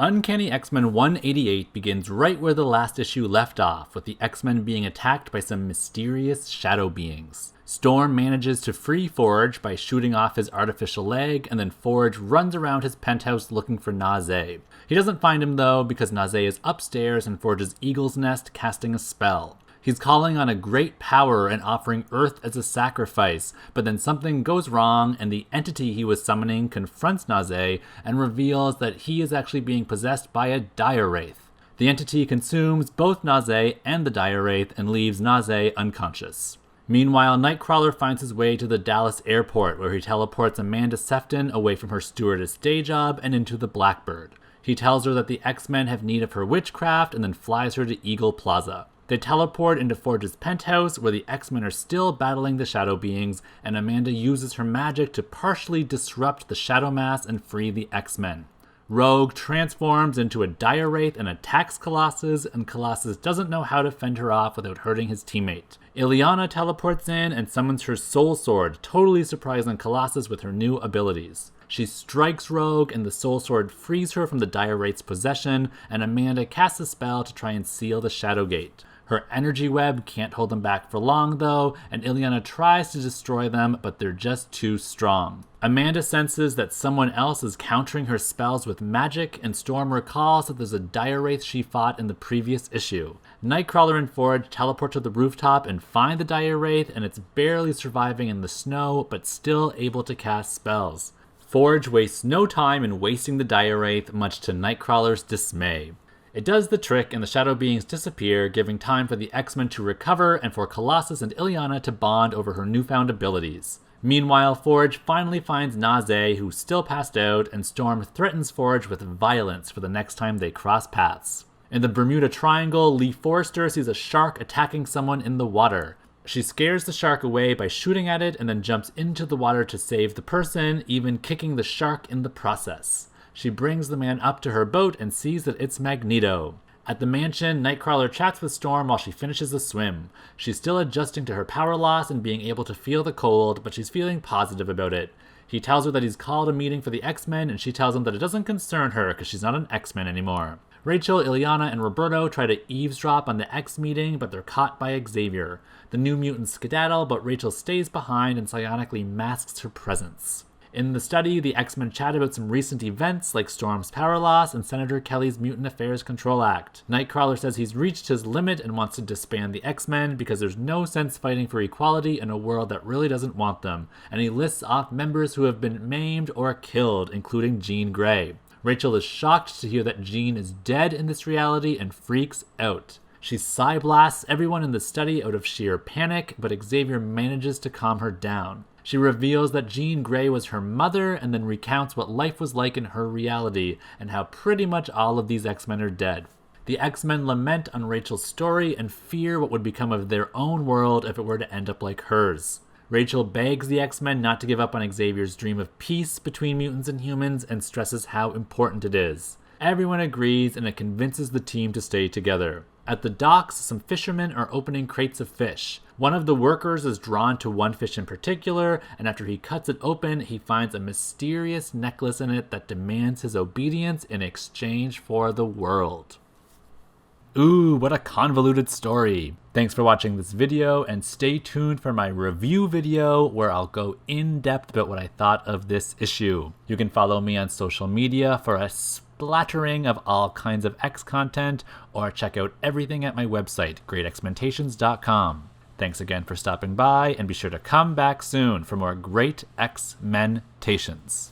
Uncanny X-Men 188 begins right where the last issue left off, with the X-Men being attacked by some mysterious Shadowbeings. Storm manages to free Forge by shooting off his artificial leg, and then Forge runs around his penthouse looking for Nazé. He doesn't find him though, because Nazé is upstairs in Forge's eagle's nest casting a spell. He's calling on a great power and offering Earth as a sacrifice, but then something goes wrong and the entity he was summoning confronts Nazé and reveals that he is actually being possessed by a dire Wraith. The entity consumes both Nazé and the dire Wraith and leaves Nazé unconscious. Meanwhile, Nightcrawler finds his way to the Dallas airport, where he teleports Amanda Sefton away from her stewardess day job and into the Blackbird. He tells her that the X-Men have need of her witchcraft and then flies her to Eagle Plaza. They teleport into Forge's penthouse, where the X-Men are still battling the Shadowbeings, and Amanda uses her magic to partially disrupt the Shadow Mass and free the X-Men. Rogue transforms into a dire Wraith and attacks Colossus, and Colossus doesn't know how to fend her off without hurting his teammate. Illyana teleports in and summons her Soul Sword, totally surprising Colossus with her new abilities. She strikes Rogue, and the Soul Sword frees her from the dire Wraith's possession, and Amanda casts a spell to try and seal the Shadow Gate. Her energy web can't hold them back for long though, and Illyana tries to destroy them, but they're just too strong. Amanda senses that someone else is countering her spells with magic, and Storm recalls that there's a dire Wraith she fought in the previous issue. Nightcrawler and Forge teleport to the rooftop and find the dire Wraith, and it's barely surviving in the snow, but still able to cast spells. Forge wastes no time in wasting the dire Wraith, much to Nightcrawler's dismay. It does the trick, and the Shadowbeings disappear, giving time for the X-Men to recover and for Colossus and Illyana to bond over her newfound abilities. Meanwhile, Forge finally finds Nazé, who's still passed out, and Storm threatens Forge with violence for the next time they cross paths. In the Bermuda Triangle, Lee Forrester sees a shark attacking someone in the water. She scares the shark away by shooting at it and then jumps into the water to save the person, even kicking the shark in the process. She brings the man up to her boat and sees that it's Magneto. At the mansion, Nightcrawler chats with Storm while she finishes a swim. She's still adjusting to her power loss and being able to feel the cold, but she's feeling positive about it. He tells her that he's called a meeting for the X-Men, and she tells him that it doesn't concern her because she's not an X-Men anymore. Rachel, Illyana, and Roberto try to eavesdrop on the X meeting, but they're caught by Xavier. The New Mutants skedaddle, but Rachel stays behind and psionically masks her presence. In the study, the X-Men chat about some recent events like Storm's power loss and Senator Kelly's Mutant Affairs Control Act. Nightcrawler says he's reached his limit and wants to disband the X-Men because there's no sense fighting for equality in a world that really doesn't want them, and he lists off members who have been maimed or killed, including Jean Grey. Rachel is shocked to hear that Jean is dead in this reality and freaks out. She psy-blasts everyone in the study out of sheer panic, but Xavier manages to calm her down. She reveals that Jean Grey was her mother and then recounts what life was like in her reality and how pretty much all of these X-Men are dead. The X-Men lament on Rachel's story and fear what would become of their own world if it were to end up like hers. Rachel begs the X-Men not to give up on Xavier's dream of peace between mutants and humans and stresses how important it is. Everyone agrees, and it convinces the team to stay together. At the docks, some fishermen are opening crates of fish. One of the workers is drawn to one fish in particular, and after he cuts it open, he finds a mysterious necklace in it that demands his obedience in exchange for the world. Ooh, what a convoluted story. Thanks for watching this video, and stay tuned for my review video where I'll go in depth about what I thought of this issue. You can follow me on social media for a splattering of all kinds of X content, or check out everything at my website, greatxmentations.com. Thanks again for stopping by, and be sure to come back soon for more Great X-Mentations.